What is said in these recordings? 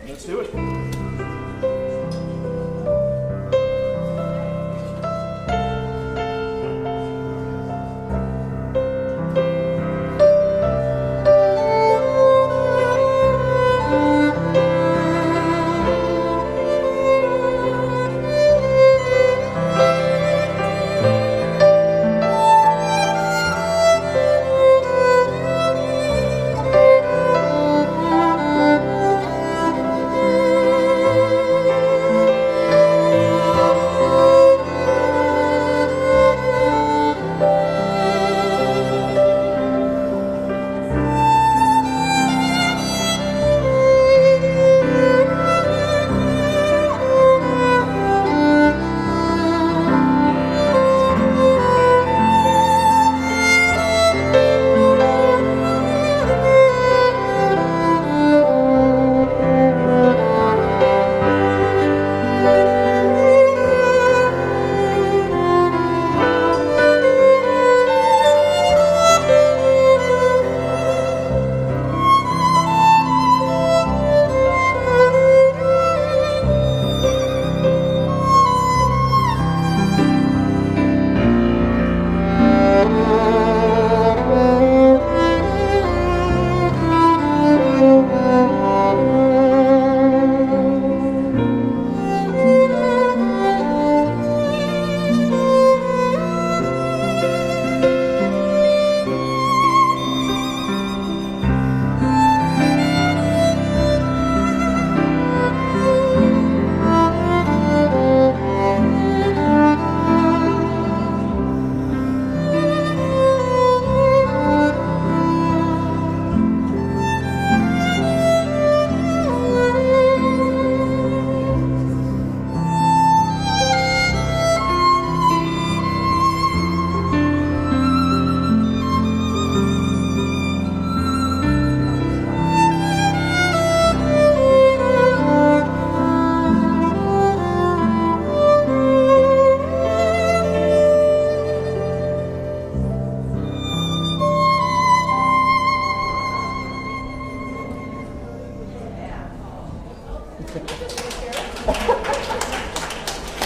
Let's do it.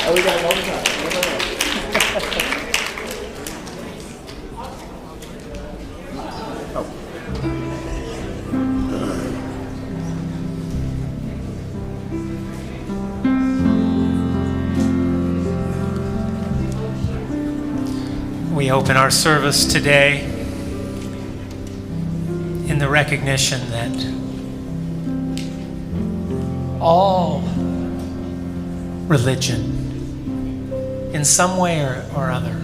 Oh, we got it all the time. We open our service today in the recognition that all religion, in some way or other,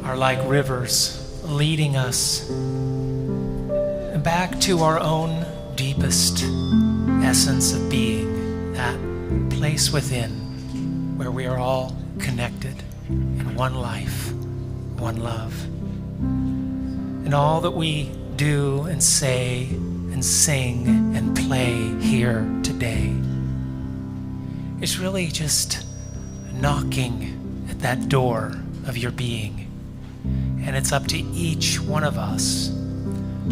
are like rivers leading us back to our own deepest essence of being, that place within where we are all connected in one life, one love. And all that we do and say and sing and play here today is really just knocking at that door of your being. And it's up to each one of us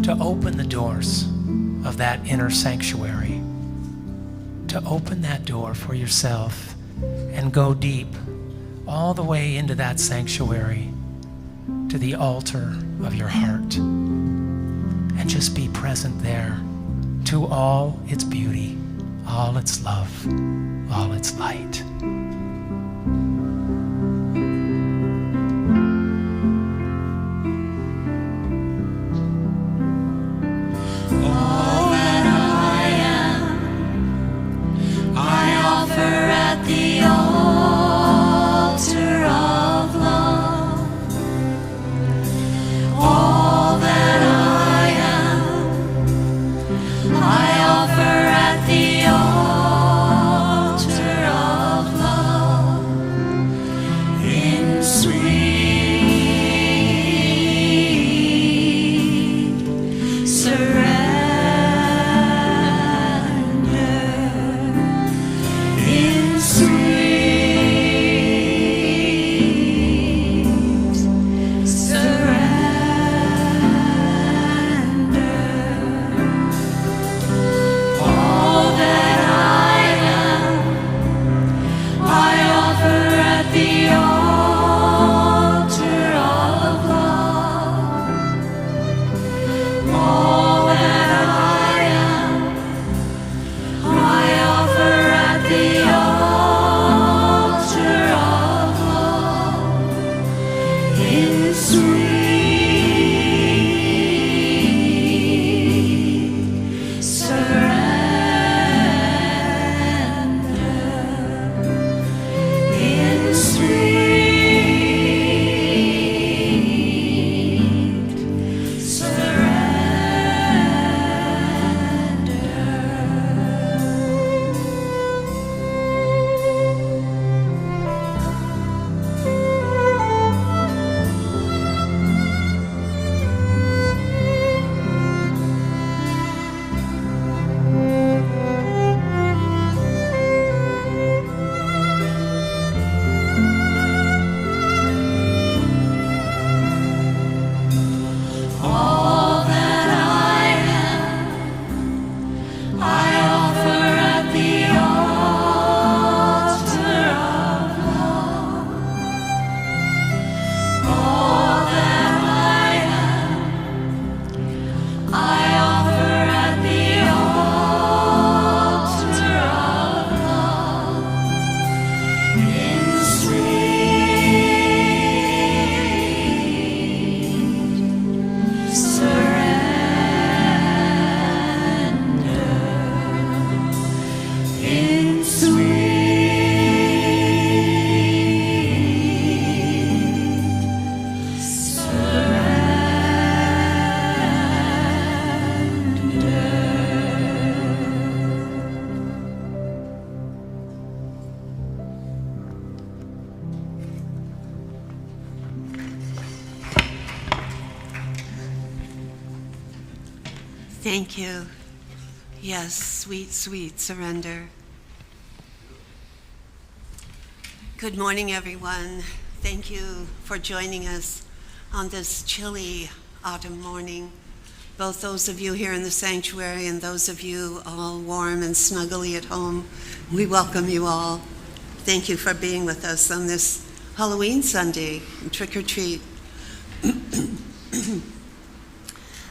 to open the doors of that inner sanctuary, to open that door for yourself and go deep all the way into that sanctuary to the altar of your heart and just be present there to all its beauty, all its love, all its light. All that I am, I offer at the altar of love. All that I am, I offer at the altar of love, in sweet surrender, in sweet surrender. Thank you. Yes, sweet, sweet surrender. Good morning, everyone. Thank you for joining us on this chilly autumn morning. Both those of you here in the sanctuary and those of you all warm and snuggly at home, we welcome you all. Thank you for being with us on this Halloween Sunday, trick or treat.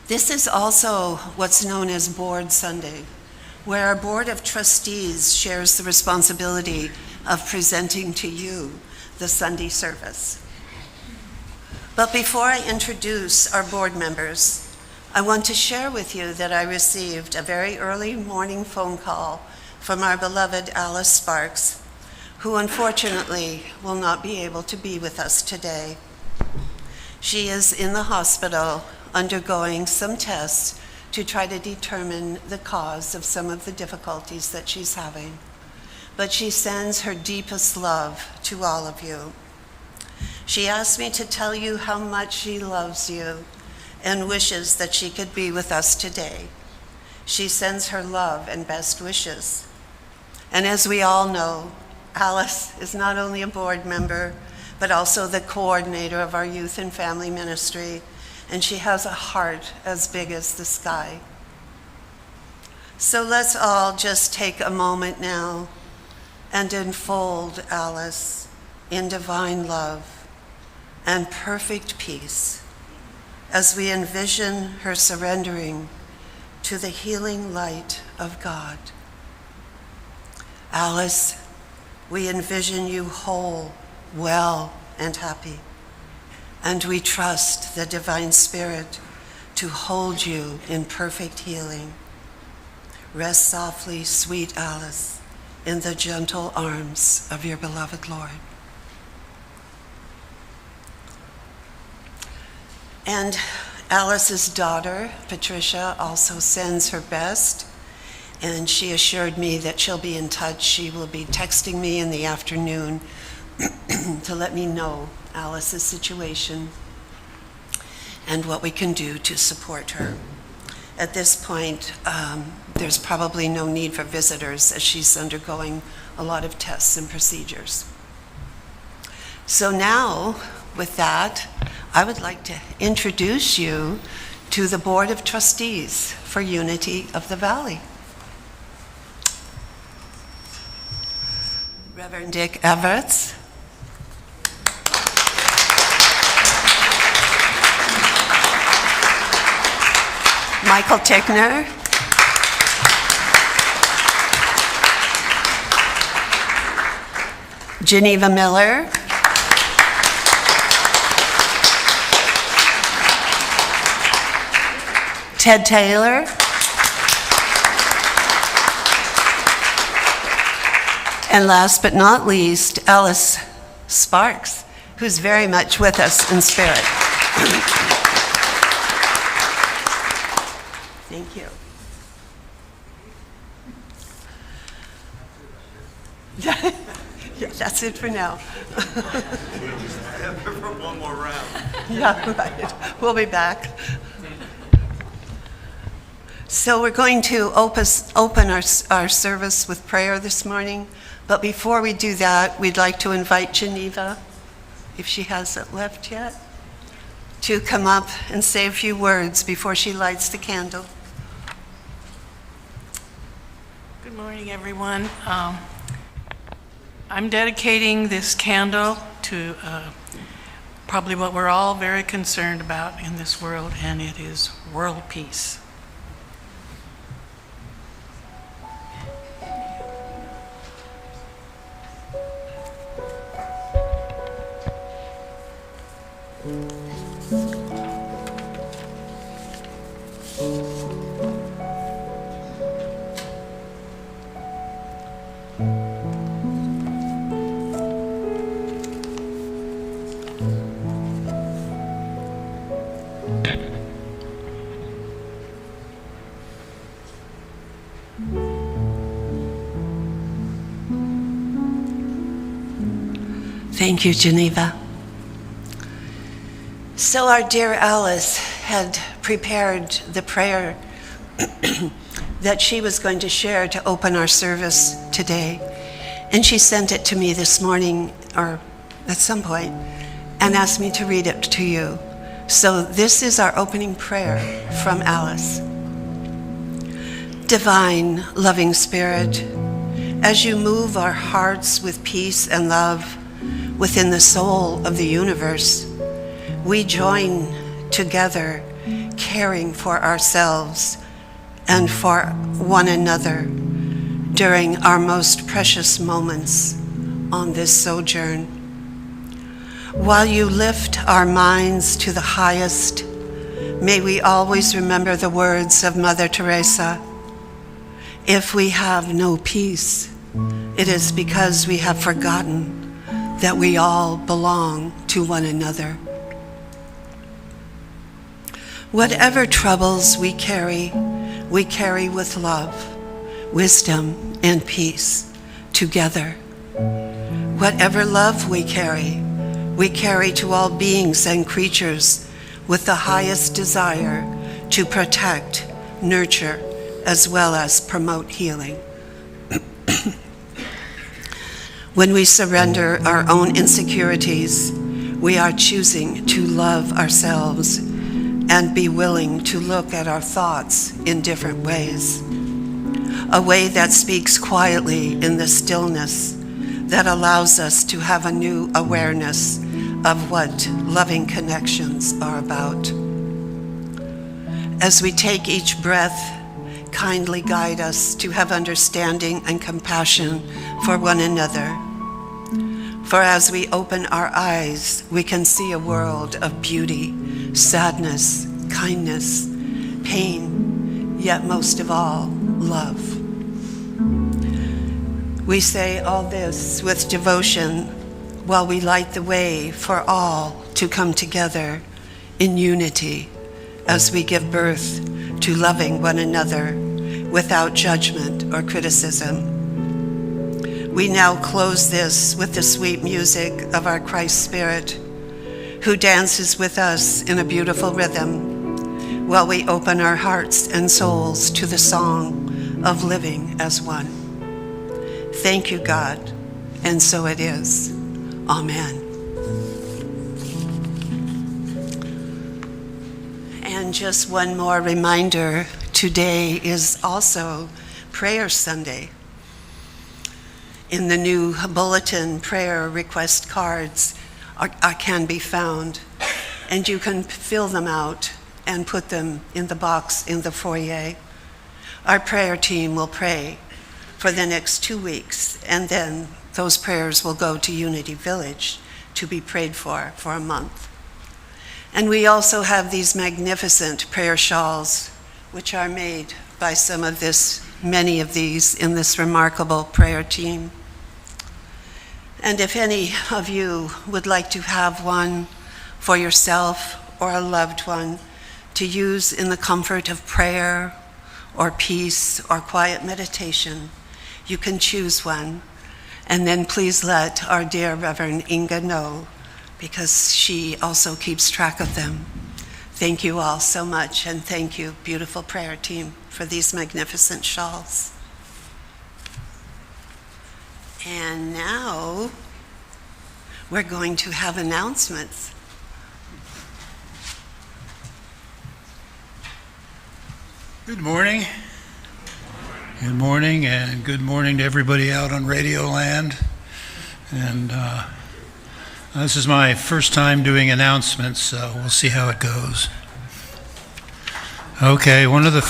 This is also what's known as Board Sunday, where our Board of Trustees shares the responsibility of presenting to you the Sunday service. But before I introduce our board members, I want to share with you that I received a very early morning phone call from our beloved Alice Sparks, who unfortunately will not be able to be with us today. She is in the hospital undergoing some tests to try to determine the cause of some of the difficulties that she's having. But she sends her deepest love to all of you. She asked me to tell you how much she loves you and wishes that she could be with us today. She sends her love and best wishes. And as we all know, Alice is not only a board member, but also the coordinator of our youth and family ministry, and she has a heart as big as the sky. So let's all just take a moment now and enfold Alice in divine love and perfect peace as we envision her surrendering to the healing light of God. Alice, we envision you whole, well, and happy. And we trust the Divine Spirit to hold you in perfect healing. Rest softly, sweet Alice, in the gentle arms of your beloved Lord. And Alice's daughter, Patricia, also sends her best, and she assured me that she'll be in touch. She will be texting me in the afternoon to let me know Alice's situation and what we can do to support her. At this point, there's probably no need for visitors as she's undergoing a lot of tests and procedures. So now, with that, I would like to introduce you to the Board of Trustees for Unity of the Valley. Reverend Dick Everett, Michael Tickner, Geneva Miller, Ted Taylor, and last but not least, Alice Sparks, who's very much with us in spirit. Thank you. Yeah, that's it for now. For one more round. Yeah, right. We'll be back. So we're going to open our service with prayer this morning. But before we do that, we'd like to invite Geneva, if she hasn't left yet, to come up and say a few words before she lights the candle. Good morning, everyone. I'm dedicating this candle to probably what we're all very concerned about in this world, and it is world peace. Thank you, Geneva. So our dear Alice had prepared the prayer that she was going to share to open our service today. And she sent it to me this morning, or at some point, and asked me to read it to you. So this is our opening prayer from Alice. Divine, loving Spirit, as you move our hearts with peace and love within the soul of the universe, we join together caring for ourselves and for one another during our most precious moments on this sojourn. While you lift our minds to the highest, may we always remember the words of Mother Teresa. If we have no peace, it is because we have forgotten that we all belong to one another. Whatever troubles we carry with love, wisdom, and peace together. Whatever love we carry to all beings and creatures with the highest desire to protect, nurture, as well as promote healing. When we surrender our own insecurities, we are choosing to love ourselves and be willing to look at our thoughts in different ways. A way that speaks quietly in the stillness, that allows us to have a new awareness of what loving connections are about. As we take each breath, kindly guide us to have understanding and compassion for one another. For as we open our eyes, we can see a world of beauty, sadness, kindness, pain, yet most of all, love. We say all this with devotion while we light the way for all to come together in unity as we give birth to loving one another without judgment or criticism. We now close this with the sweet music of our Christ Spirit, who dances with us in a beautiful rhythm while we open our hearts and souls to the song of living as one. Thank you, God, and so it is. Amen. And just one more reminder, today is also Prayer Sunday. In the new bulletin, prayer request cards can be found, and you can fill them out and put them in the box in the foyer. Our prayer team will pray for the next 2 weeks, and then those prayers will go to Unity Village to be prayed for a month. And we also have these magnificent prayer shawls, which are made by many of these in this remarkable prayer team. And if any of you would like to have one for yourself or a loved one to use in the comfort of prayer or peace or quiet meditation, you can choose one. And then please let our dear Reverend Inga know, because she also keeps track of them. Thank you all so much, and thank you, beautiful prayer team, for these magnificent shawls. And now we're going to have announcements. Good morning. Good morning, and good morning to everybody out on Radio Land. And this is my first time doing announcements, so we'll see how it goes. Okay, one of the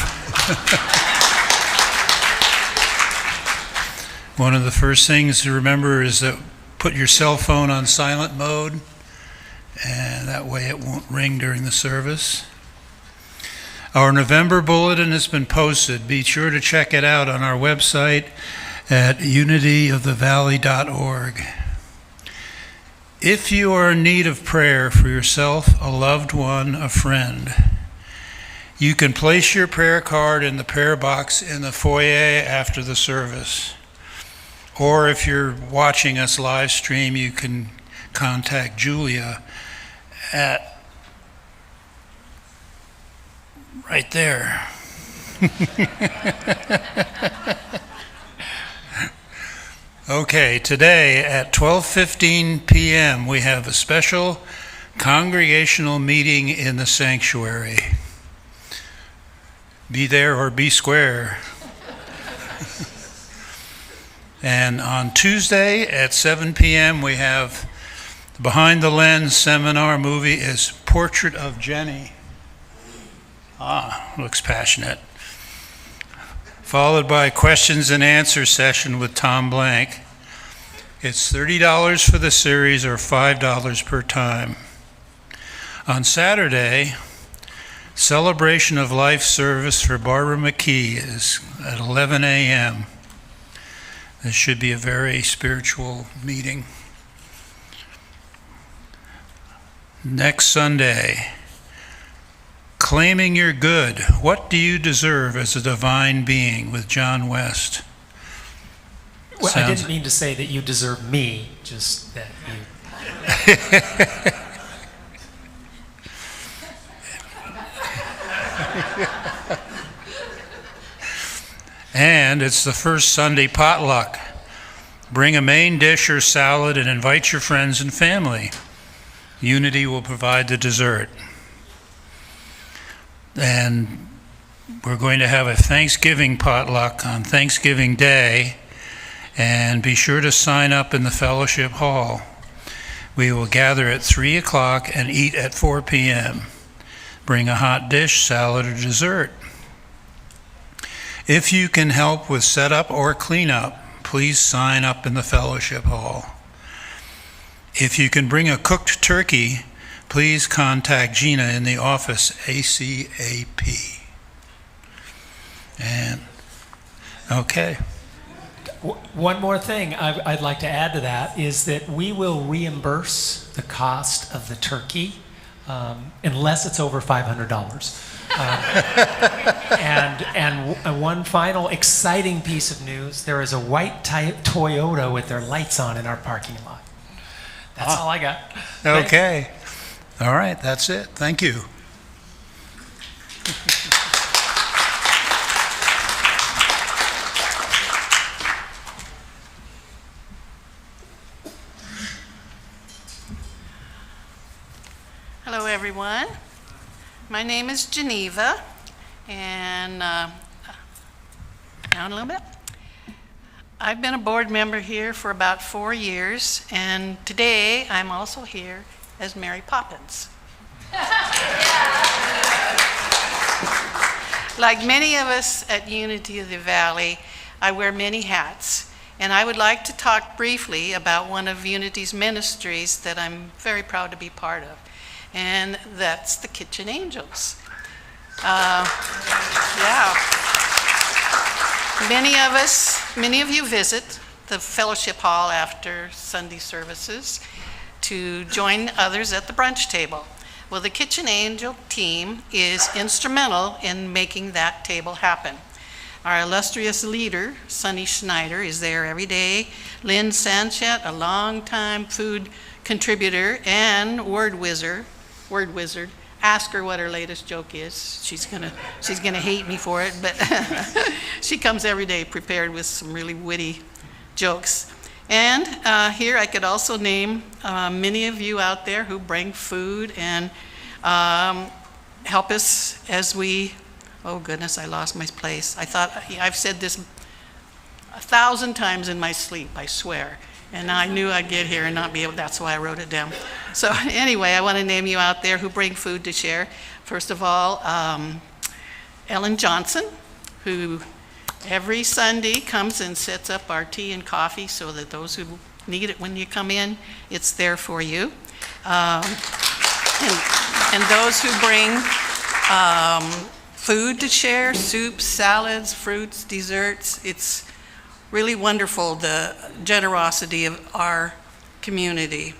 first things to remember is that put your cell phone on silent mode, and that way it won't ring during the service. Our November bulletin has been posted. Be sure to check it out on our website at unityofthevalley.org. If you are in need of prayer for yourself, a loved one, a friend, you can place your prayer card in the prayer box in the foyer after the service. Or if you're watching us live stream, you can contact Julia at right there. Okay, today at 12:15 p.m. we have a special congregational meeting in the sanctuary. Be there or be square. And on Tuesday at 7 p.m. we have the Behind the Lens seminar. Movie is Portrait of Jenny. Looks passionate. Followed by questions and answer session with Tom Blank. It's $30 for the series or $5 per time. On Saturday, Celebration of Life service for Barbara McKee is at 11 a.m. This should be a very spiritual meeting. Next Sunday, Claiming Your Good. What do you deserve as a divine being with John West? Well, I didn't mean to say that you deserve me, just that you. And it's the first Sunday potluck. Bring a main dish or salad and invite your friends and family. Unity will provide the dessert. And we're going to have a Thanksgiving potluck on Thanksgiving Day, and be sure to sign up in the fellowship hall. We will gather at 3 o'clock and eat at 4 p.m. Bring a hot dish, salad, or dessert. If you can help with setup or cleanup, please sign up in the fellowship hall. If you can bring a cooked turkey, please contact Gina in the office, ACAP. And, okay. One more thing I'd like to add to that is that we will reimburse the cost of the turkey unless it's over $500. And one final exciting piece of news, there is a white Toyota with their lights on in our parking lot. That's all I got. Okay. All right, that's it. Thank you. Hello, everyone. My name is Geneva, and down a little bit. I've been a board member here for about 4 years, and today I'm also here as Mary Poppins. Like many of us at Unity of the Valley, I wear many hats, and I would like to talk briefly about one of Unity's ministries that I'm very proud to be part of, and that's the Kitchen Angels. Many of you visit the fellowship hall after Sunday services to join others at the brunch table. Well, the Kitchen Angel team is instrumental in making that table happen. Our illustrious leader, Sonny Schneider, is there every day. Lynn Sanchez, a longtime food contributor and word wizard. Ask her what her latest joke is. She's gonna hate me for it, but she comes every day prepared with some really witty jokes. And here I could also name many of you out there who bring food and help us as we, oh goodness, I lost my place. I thought, I've said this 1,000 times in my sleep, I swear. And I knew I'd get here and not be able, that's why I wrote it down. So anyway, I want to name you out there who bring food to share. First of all, Ellen Johnson, who every Sunday comes and sets up our tea and coffee so that those who need it when you come in, it's there for you. And those who bring food to share, soups, salads, fruits, desserts, it's really wonderful, the generosity of our community.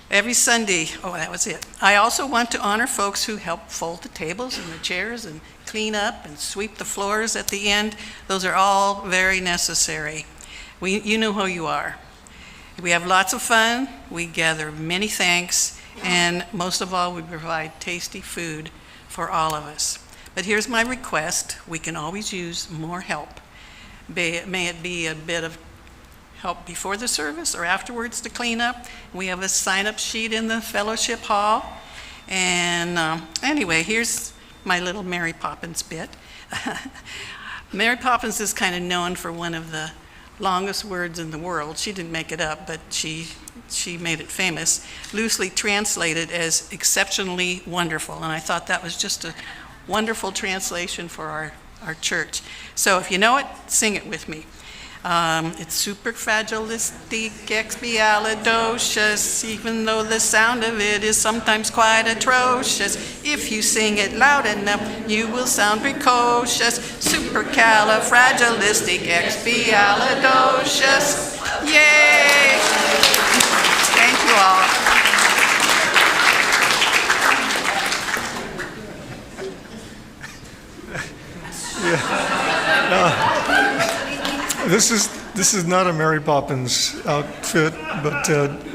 Every Sunday, that was it. I also want to honor folks who help fold the tables and the chairs and clean up and sweep the floors at the end. Those are all very necessary. You know who you are. We have lots of fun, we gather many thanks, and most of all, we provide tasty food for all of us. But here's my request. We can always use more help. May it be a bit of help before the service or afterwards to clean up. We have a sign-up sheet in the fellowship hall. And anyway, here's my little Mary Poppins bit. Mary Poppins is kind of known for one of the longest words in the world. She didn't make it up, but she made it famous, loosely translated as exceptionally wonderful. And I thought that was just a wonderful translation for our church. So if you know it, sing it with me. It's superfragilisticexpialidocious, even though the sound of it is sometimes quite atrocious. If you sing it loud enough, you will sound precocious. Supercalifragilisticexpialidocious. Yay! Thank you all. This is not a Mary Poppins outfit, but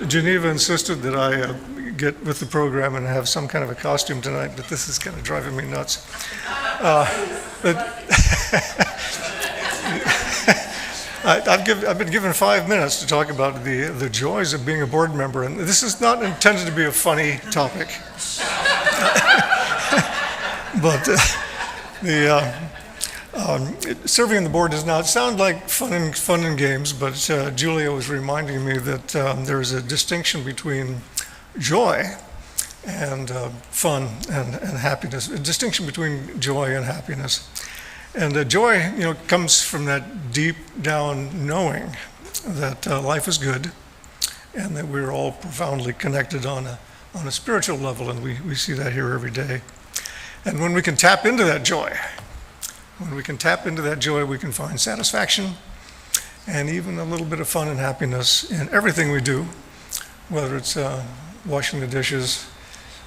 Geneva insisted that I get with the program and have some kind of a costume tonight, but this is kind of driving me nuts. I've been given 5 minutes to talk about the joys of being a board member, and this is not intended to be a funny topic. But serving on the board does not sound like fun and games, but Julia was reminding me that there is a distinction between joy and fun and happiness, a distinction between joy and happiness. And joy, comes from that deep down knowing that life is good and that we're all profoundly connected on a spiritual level, and we see that here every day. And when we can tap into that joy, we can find satisfaction and even a little bit of fun and happiness in everything we do, whether it's washing the dishes,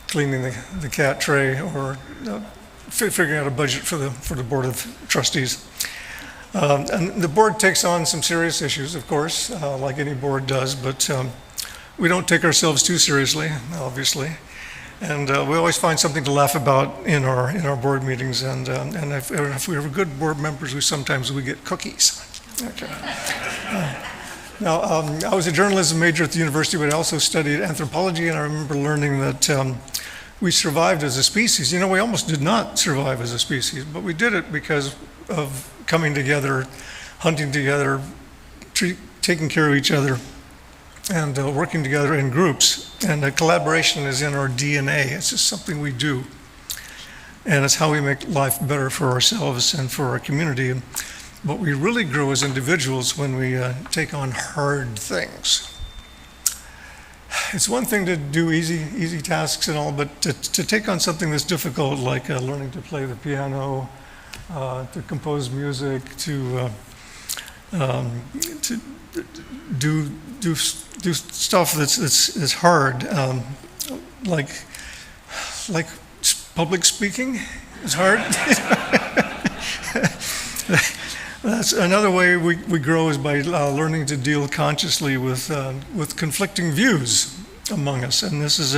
cleaning the cat tray, or figuring out a budget for the Board of Trustees. And the board takes on some serious issues, of course, like any board does, but we don't take ourselves too seriously, obviously. And we always find something to laugh about in our board meetings. And if we have good board members, sometimes we get cookies. Okay. Now, I was a journalism major at the university, but I also studied anthropology, and I remember learning that we survived as a species. We almost did not survive as a species, but we did it because of coming together, hunting together, taking care of each other, and working together in groups. And collaboration is in our DNA. It's just something we do. And it's how we make life better for ourselves and for our community. But we really grow as individuals when we take on hard things. It's one thing to do easy tasks and all, but to take on something that's difficult, like learning to play the piano, to compose music, to do stuff that's hard, like public speaking is hard. That's another way we grow, is by learning to deal consciously with conflicting views among us. And this is,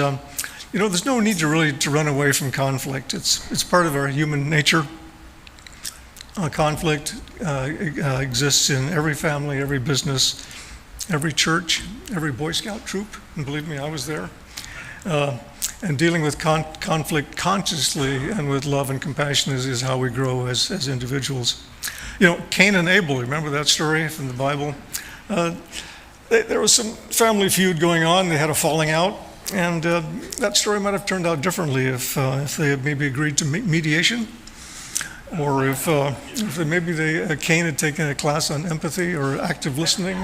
there's no need to run away from conflict. It's part of our human nature. Conflict exists in every family, every business, every church, every Boy Scout troop, and believe me, I was there. And dealing with conflict consciously and with love and compassion is how we grow as individuals. Cain and Abel, remember that story from the Bible? There was some family feud going on. They had a falling out, and that story might have turned out differently if they had maybe agreed to mediation, or if Cain had taken a class on empathy or active listening.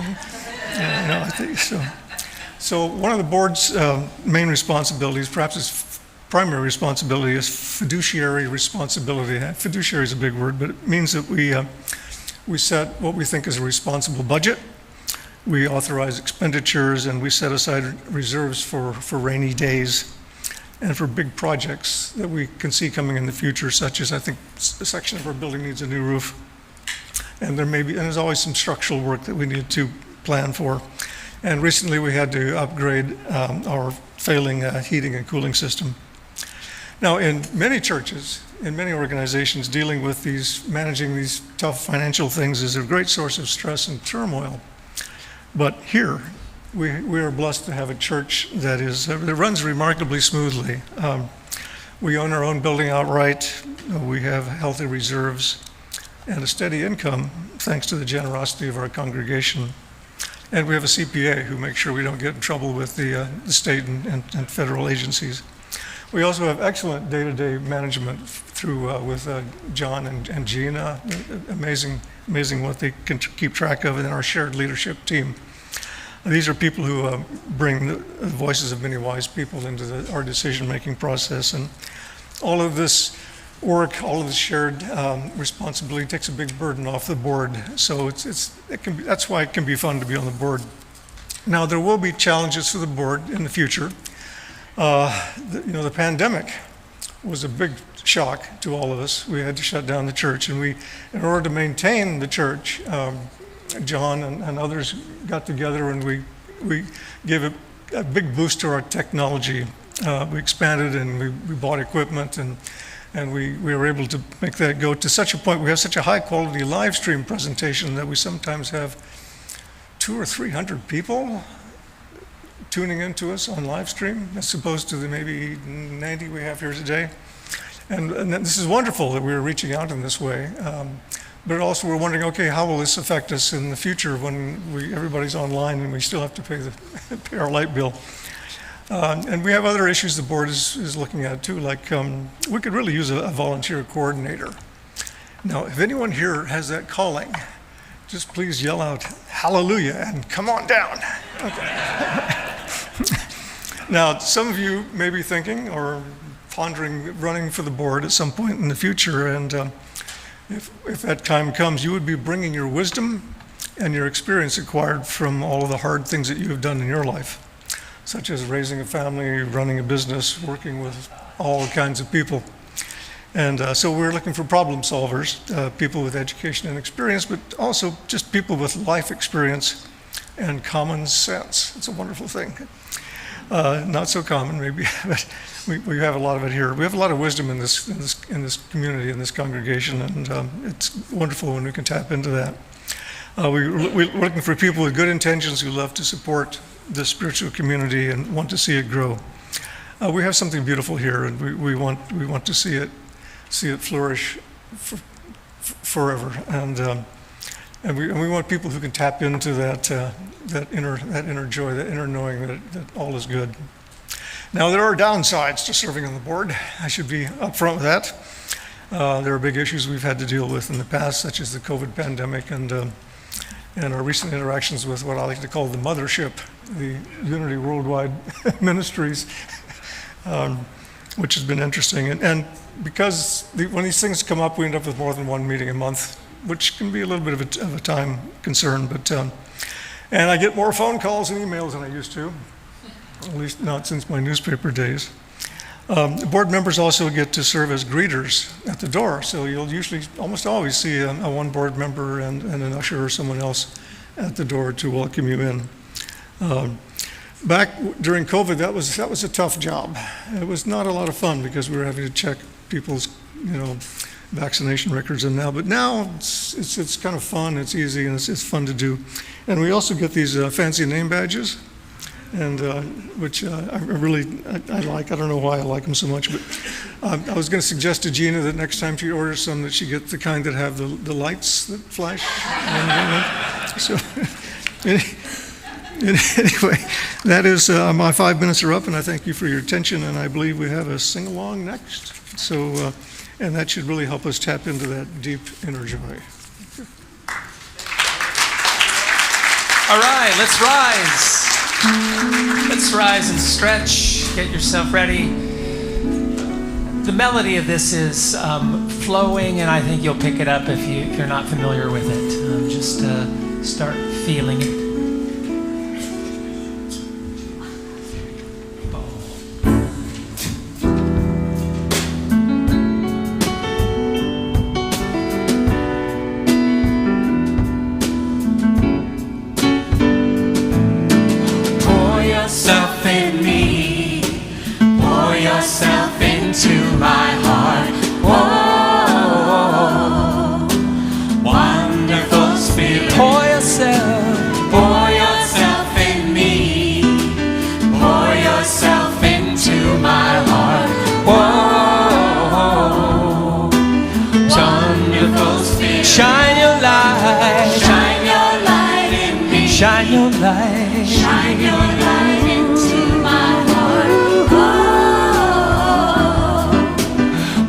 I think so. So one of the board's main responsibilities, perhaps its primary responsibility, is fiduciary responsibility. Fiduciary is a big word, but it means that we set what we think is a responsible budget. We authorize expenditures, and we set aside reserves for rainy days and for big projects that we can see coming in the future, such as, I think, a section of our building needs a new roof. And there's always some structural work that we need to plan for. And recently we had to upgrade our failing heating and cooling system. Now, in many churches, in many organizations, dealing with managing these tough financial things is a great source of stress and turmoil. But here, we are blessed to have a church that runs remarkably smoothly. We own our own building outright. We have healthy reserves and a steady income, thanks to the generosity of our congregation. And we have a CPA who makes sure we don't get in trouble with the state and federal agencies. We also have excellent day-to-day management with John and Eugene. Amazing what they can keep track of in our shared leadership team. These are people who bring the voices of many wise people into our decision-making process. And all of this work, all of this shared responsibility takes a big burden off the board. So that's why it can be fun to be on the board. Now, there will be challenges for the board in the future. The pandemic was a big shock to all of us. We had to shut down the church, and in order to maintain the church, John and others got together and we gave a big boost to our technology. We expanded and we bought equipment and we were able to make that go to such a point. We have such a high quality live stream presentation that we sometimes have 200 or 300 people tuning into us on live stream, as opposed to the maybe 90 we have here today. And this is wonderful that we're reaching out in this way. But also we're wondering, okay, how will this affect us in the future when everybody's online and we still have to pay our light bill? And we have other issues the board is looking at too, like we could really use a volunteer coordinator. Now, if anyone here has that calling, just please yell out, hallelujah, and come on down. Okay. Now, some of you may be thinking or pondering running for the board at some point in the future, and if that time comes, you would be bringing your wisdom and your experience acquired from all of the hard things that you have done in your life, such as raising a family, running a business, working with all kinds of people. And so we're looking for problem solvers, people with education and experience, but also just people with life experience and common sense. It's a wonderful thing. Not so common, maybe, but we have a lot of it here. We have a lot of wisdom in this community, in this congregation, and it's wonderful when we can tap into that. We're looking for people with good intentions who love to support the spiritual community and want to see it grow. We have something beautiful here, and we want to see it flourish forever. And we want people who can tap into that inner joy, that inner knowing that all is good. Now, there are downsides to serving on the board. I should be upfront with that. There are big issues we've had to deal with in the past, such as the COVID pandemic and our recent interactions with what I like to call the mothership, the Unity Worldwide Ministries, which has been interesting. And because when these things come up, we end up with more than one meeting a month, which can be a little bit of a time concern. But and I get more phone calls and emails than I used to, at least not since my newspaper days. Board members also get to serve as greeters at the door, so you'll usually almost always see a one board member and an usher or someone else at the door to welcome you in. Back during COVID, that was a tough job. It was not a lot of fun because we were having to check people's vaccination records and now, but now it's kind of fun, it's easy, and it's fun to do. And we also get these fancy name badges, and which I like. I don't know why I like them so much, but I was going to suggest to Gina that next time she orders some, that she get the kind that have the lights that flash. So anyway, that is my 5 minutes are up, and I thank you for your attention. And I believe we have a sing along next. So and that should really help us tap into that deep inner joy. All right, let's rise. Let's rise and stretch. Get yourself ready. The melody of this is flowing, and I think you'll pick it up if you're not familiar with it. Just start feeling it. Pour yourself in me, pour yourself into Shine your light. Shine your light in me. Shine your light. Shine your light into my heart. Oh,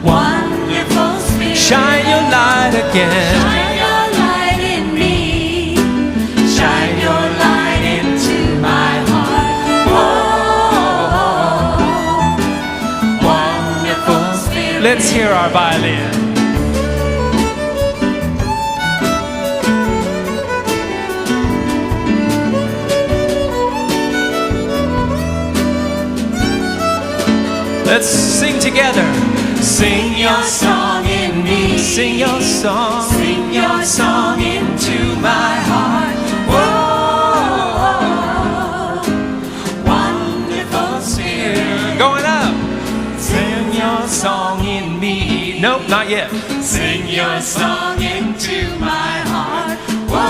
wonderful Spirit. Shine your light again. Shine your light in me. Shine your light into my heart. Oh, wonderful Spirit. Let's hear our violin. Let's sing together. Sing your song in me. Sing your song. Sing your song into my heart. Whoa, wonderful Spirit. Going up. Sing your song in me. Nope, not yet. Sing your song into my heart. Whoa,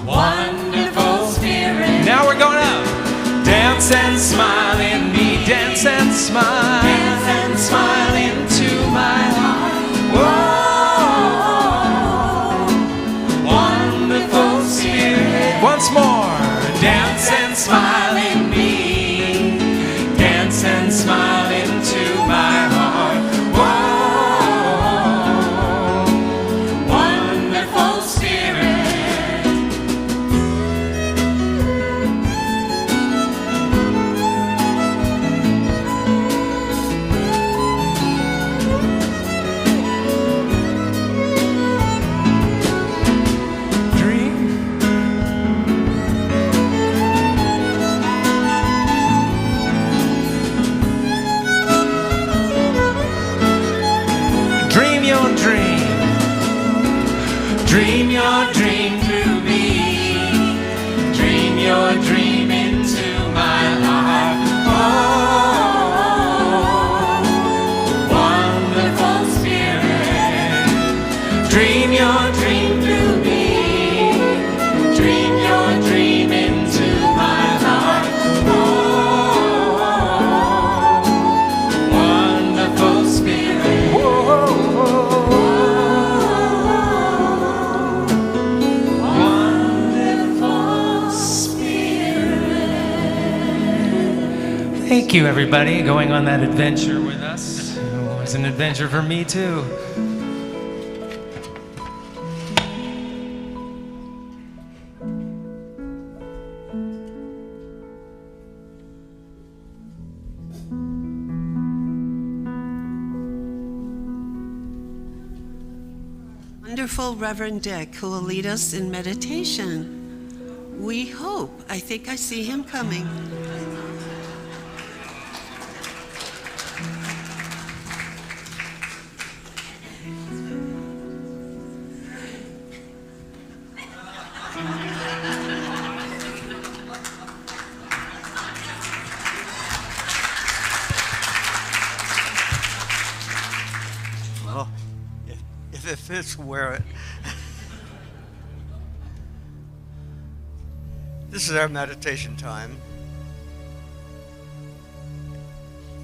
wonderful Spirit. Now we're going up. Dance and smile in me. Dance and smile. Dance and smile into my heart. Whoa, wonderful Spirit. Once more. Dance and smile in me. Dance and smile into my heart. Whoa, wonderful Spirit. Dream. Dream your dream. Dream your dream through me. Dream your dream into my heart. Oh, wonderful Spirit. Dream your dream through me. Dream your dream into my heart. Oh, wonderful Spirit. Wonderful Spirit. Thank you, everybody, going on that adventure with us. It was an adventure for me, too. Wonderful Reverend Dick, who will lead us in meditation. We hope. I think I see him coming. Well, if it fits, wear it. This is our meditation time.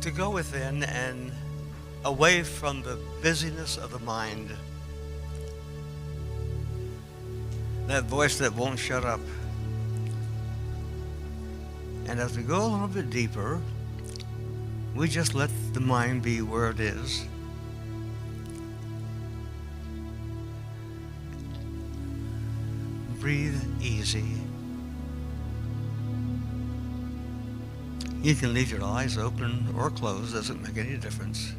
To go within and away from the busyness of the mind. That voice that won't shut up. And as we go a little bit deeper, we just let the mind be where it is. Breathe easy. You can leave your eyes open or closed, doesn't make any difference.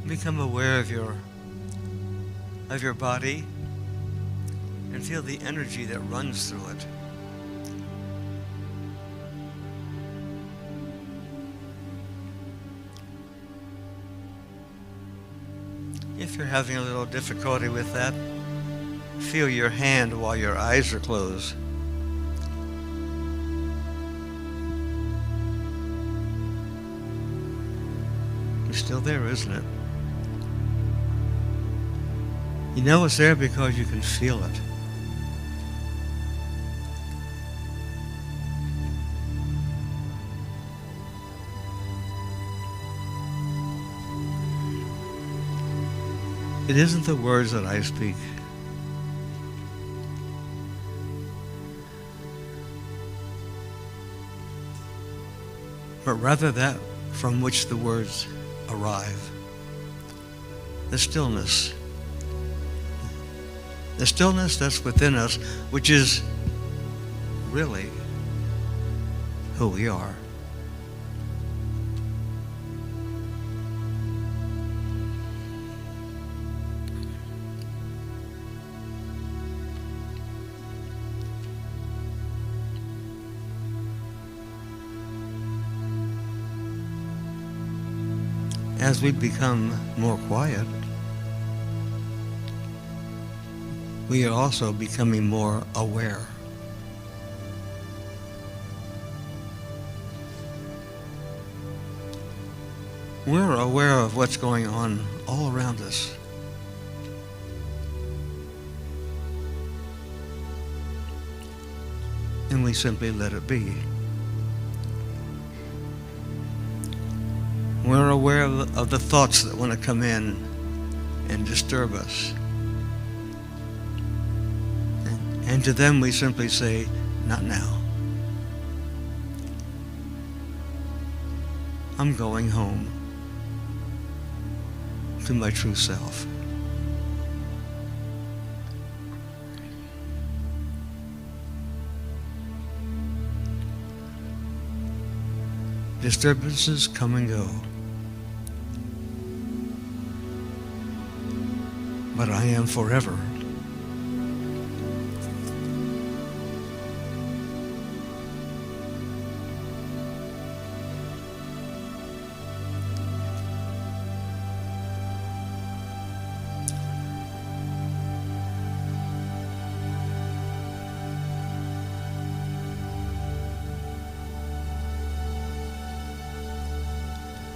Become aware of your body and feel the energy that runs through it. If you're having a little difficulty with that, feel your hand while your eyes are closed. It's still there, isn't it? You know it's there because you can feel it. It isn't the words that I speak. But rather that from which the words arrive. The stillness. The stillness that's within us, which is really who we are. As we become more quiet, we are also becoming more aware. We're aware of what's going on all around us. And we simply let it be. We're aware of the thoughts that want to come in and disturb us. And to them we simply say, not now. I'm going home to my true self. Disturbances come and go. But I am forever.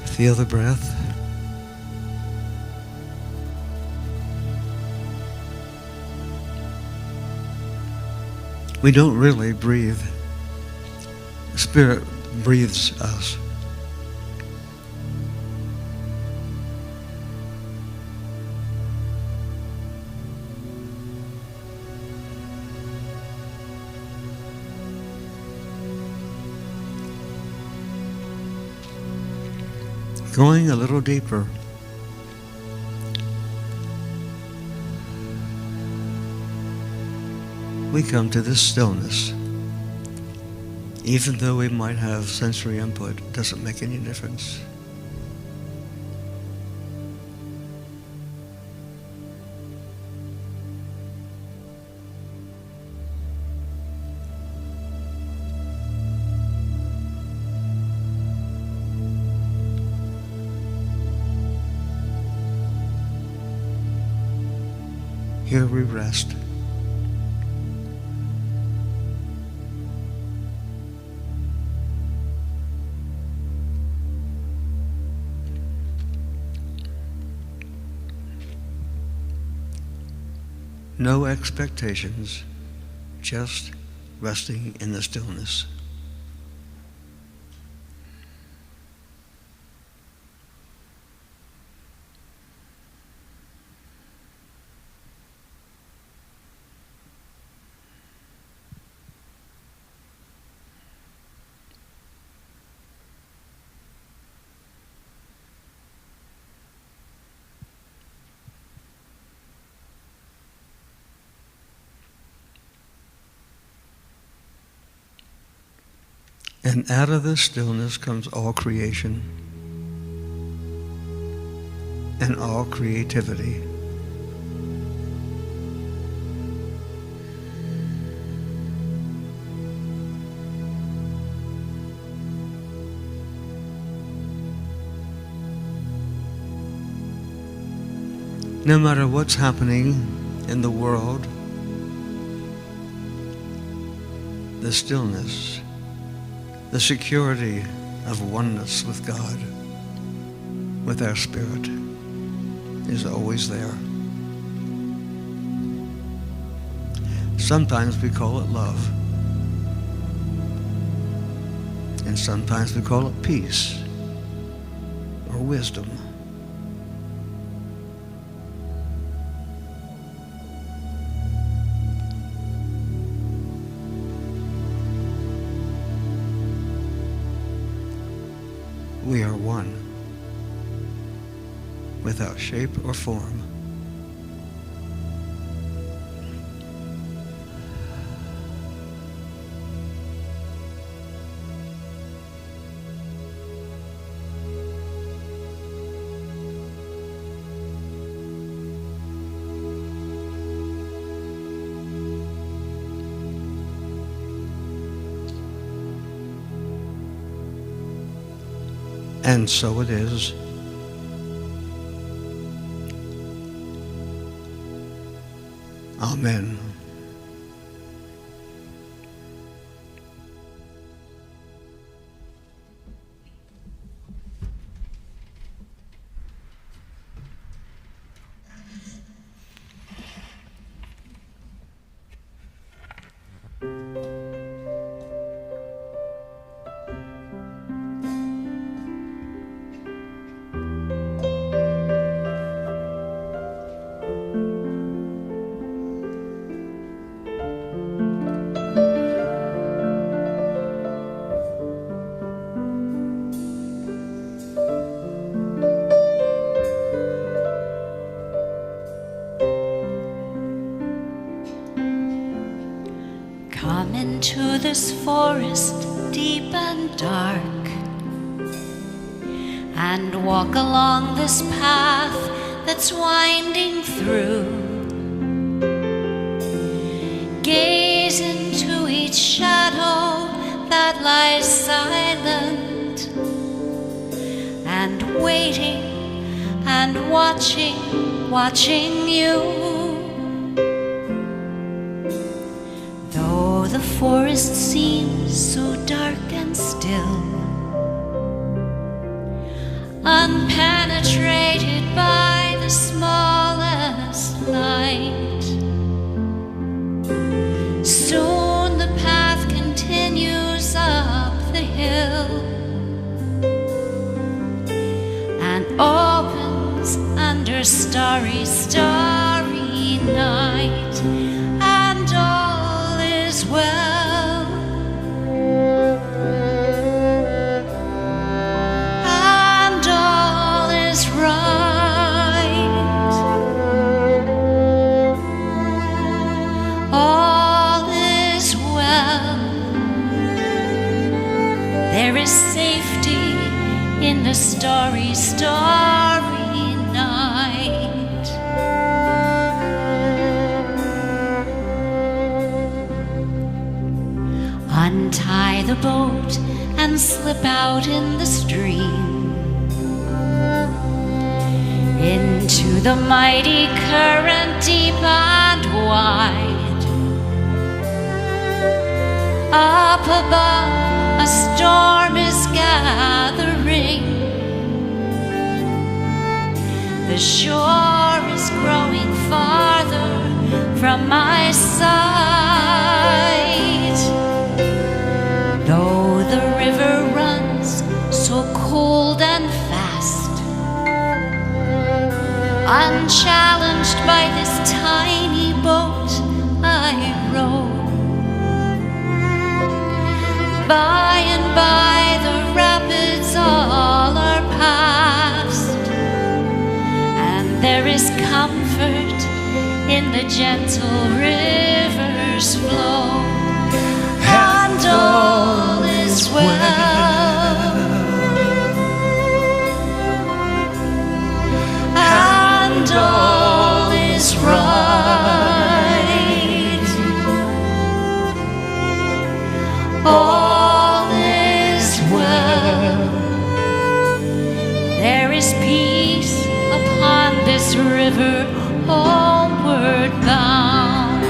Feel the breath. We don't really breathe. The Spirit breathes us. Going a little deeper. We come to this stillness. Even though we might have sensory input, it doesn't make any difference. Here we rest. No expectations, just resting in the stillness. And out of this stillness comes all creation and all creativity. No matter what's happening in the world, the stillness, the security of oneness with God, with our spirit, is always there. Sometimes we call it love. And sometimes we call it peace or wisdom. We are one, without shape or form. And so it is. Amen. Come into this forest deep and dark, and walk along this path that's winding through. Gaze into each shadow that lies silent, and waiting and watching you. Though the forest seems so dark and still, unpenetrated by the smallest light, soon the path continues up the hill and opens under starry, starry night, and all is well, and all is right, all is well. There is safety in the starry, starry night. Untie the boat and slip out in the stream, into the mighty current deep and wide. Up above, a storm is gathering. The shore is growing farther from my sight. Though the river runs so cold and fast, unchallenged by this tiny boat I row. By and by the rapids all are past, and there is comfort in the gentle river's flow, and all is well, and all is right, all is well. There is peace upon this river homeward bound.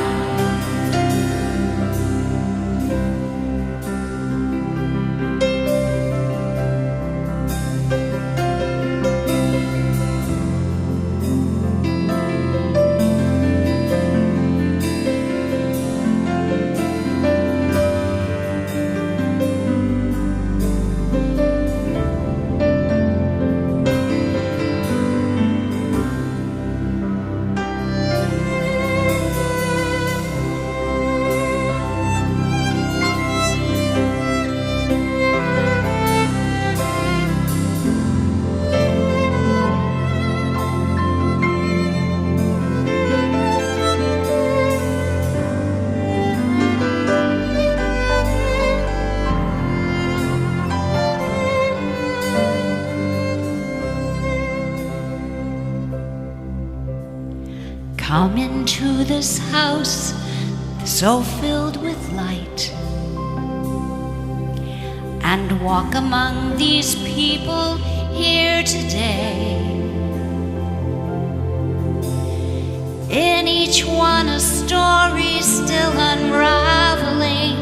into this house so filled with light and walk among these people here today. In each one a story still unraveling,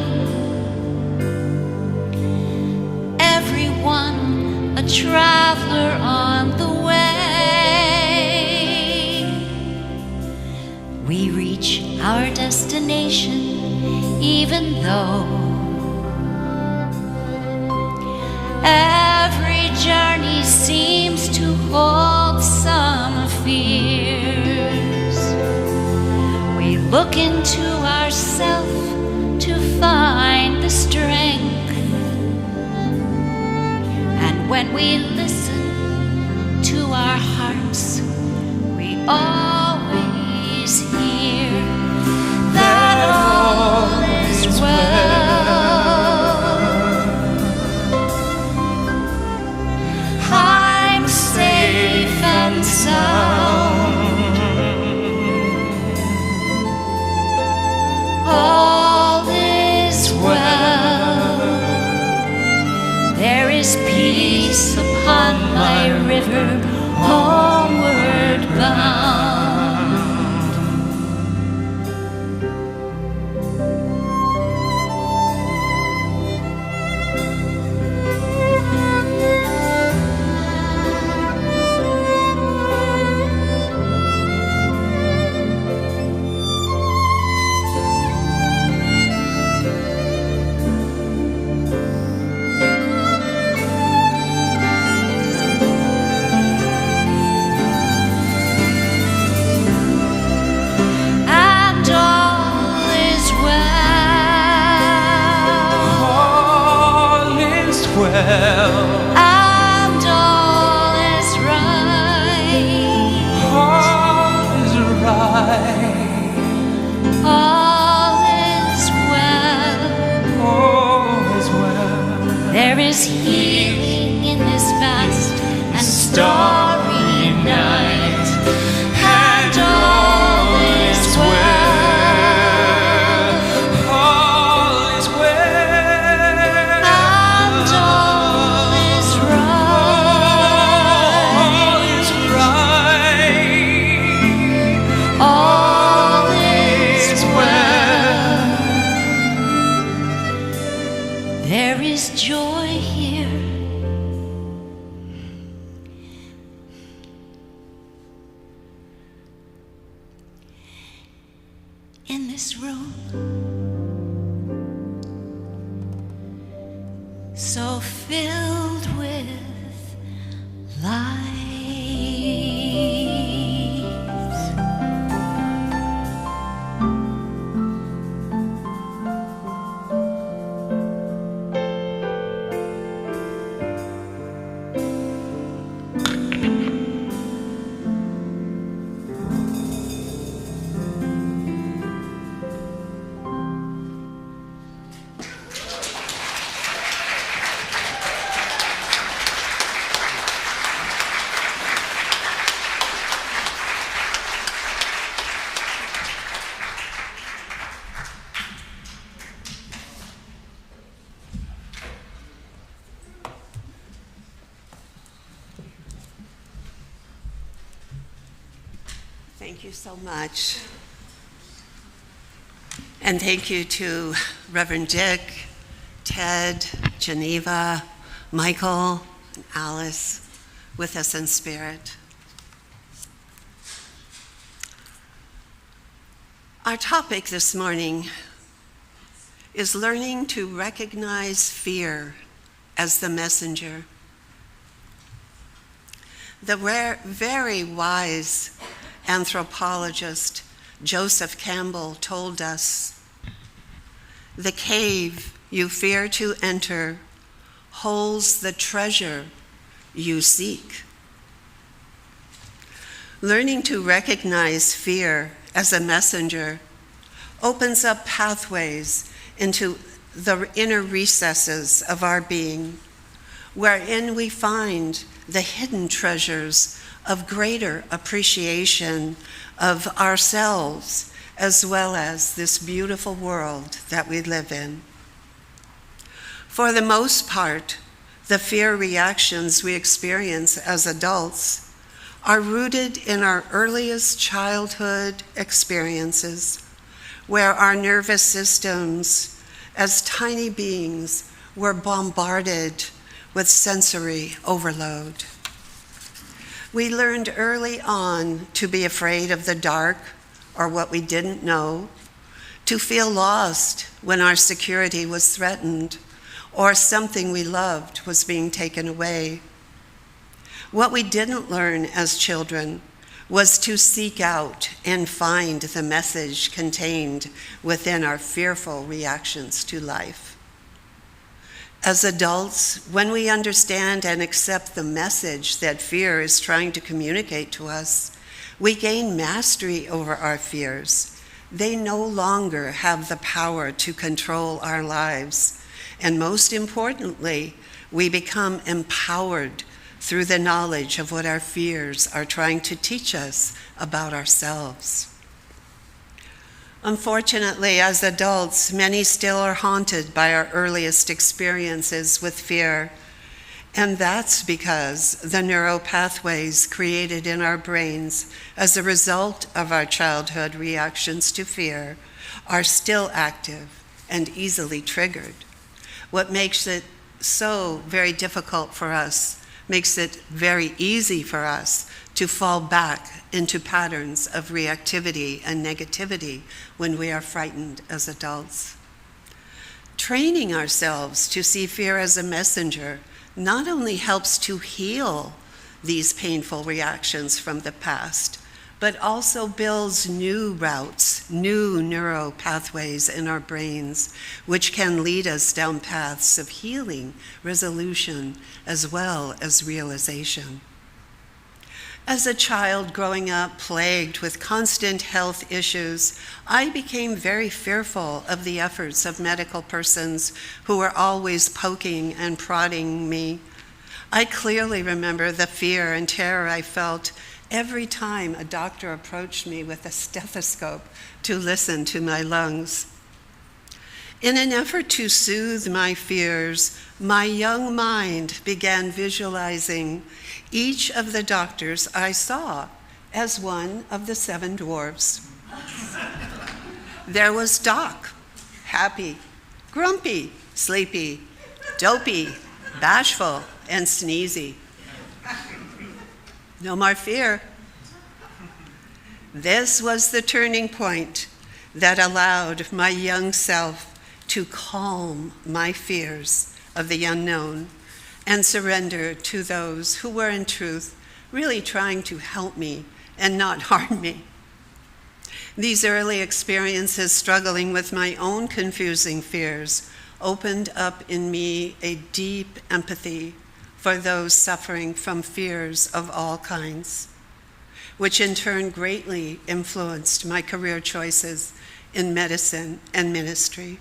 everyone a traveler on the way. We reach our destination even though every journey seems to hold some fears. We look into ourselves to find the strength, and when we listen to our hearts, we always hear that all is well. I'm safe and sound. All is well. There is peace upon my river, homeward bound. And all is well. All is well. And all is right. All is right. All is well. All is well. There is healing in this vast and starry night. And all is well. All is well. And all is right. All is All is well. There is joy here. In this room, so filled with light. Thank you so much. And thank you to Reverend Dick, Ted, Geneva, Michael, and Alice with us in spirit. Our topic this morning is learning to recognize fear as the messenger. The very wise anthropologist Joseph Campbell told us, "The cave you fear to enter holds the treasure you seek." Learning to recognize fear as a messenger opens up pathways into the inner recesses of our being, wherein we find the hidden treasures of greater appreciation of ourselves as well as this beautiful world that we live in. For the most part, the fear reactions we experience as adults are rooted in our earliest childhood experiences, where our nervous systems, as tiny beings, were bombarded with sensory overload. We learned early on to be afraid of the dark or what we didn't know, to feel lost when our security was threatened or something we loved was being taken away. What we didn't learn as children was to seek out and find the message contained within our fearful reactions to life. As adults, when we understand and accept the message that fear is trying to communicate to us, we gain mastery over our fears. They no longer have the power to control our lives. And most importantly, we become empowered through the knowledge of what our fears are trying to teach us about ourselves. Unfortunately, as adults, many still are haunted by our earliest experiences with fear. And that's because the neural pathways created in our brains as a result of our childhood reactions to fear are still active and easily triggered. What makes it so very difficult for us, makes it very easy for us to fall back into patterns of reactivity and negativity when we are frightened as adults. Training ourselves to see fear as a messenger not only helps to heal these painful reactions from the past, but also builds new routes, new neural pathways in our brains, which can lead us down paths of healing, resolution, as well as realization. As a child growing up plagued with constant health issues, I became very fearful of the efforts of medical persons who were always poking and prodding me. I clearly remember the fear and terror I felt every time a doctor approached me with a stethoscope to listen to my lungs. In an effort to soothe my fears, my young mind began visualizing each of the doctors I saw as one of the 7 dwarfs. There was Doc, happy, grumpy, sleepy, dopey, bashful, and sneezy. No more fear. This was the turning point that allowed my young self to calm my fears of the unknown and surrender to those who were in truth really trying to help me and not harm me. These early experiences struggling with my own confusing fears opened up in me a deep empathy for those suffering from fears of all kinds, which in turn greatly influenced my career choices in medicine and ministry.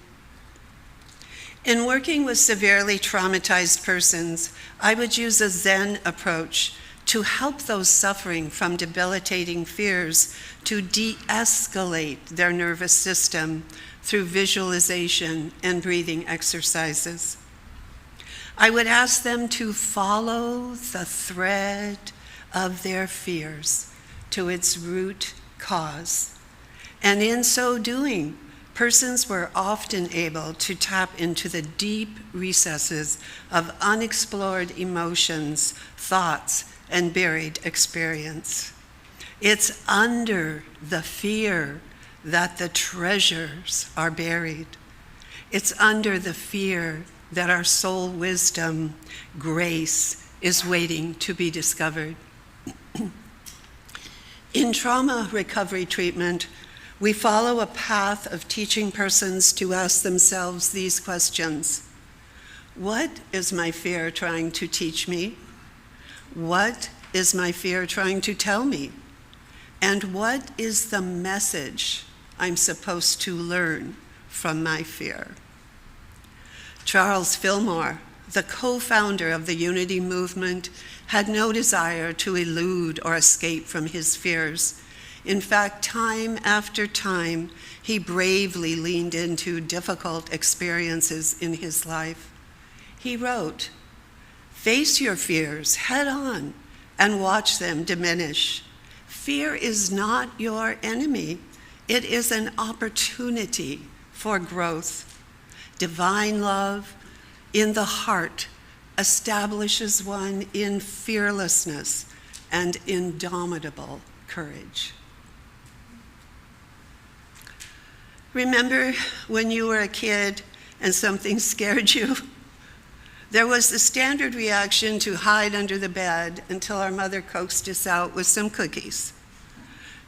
In working with severely traumatized persons, I would use a Zen approach to help those suffering from debilitating fears to de-escalate their nervous system through visualization and breathing exercises. I would ask them to follow the thread of their fears to its root cause. And in so doing, persons were often able to tap into the deep recesses of unexplored emotions, thoughts, and buried experience. It's under the fear that the treasures are buried. It's under the fear that our soul wisdom, grace, is waiting to be discovered. In trauma recovery treatment, we follow a path of teaching persons to ask themselves these questions. What is my fear trying to teach me? What is my fear trying to tell me? And what is the message I'm supposed to learn from my fear? Charles Fillmore, the co-founder of the Unity movement, had no desire to elude or escape from his fears. In fact, time after time, he bravely leaned into difficult experiences in his life. He wrote, "Face your fears head on and watch them diminish. Fear is not your enemy. It is an opportunity for growth. Divine love in the heart establishes one in fearlessness and indomitable courage." Remember when you were a kid and something scared you? There was the standard reaction to hide under the bed until our mother coaxed us out with some cookies.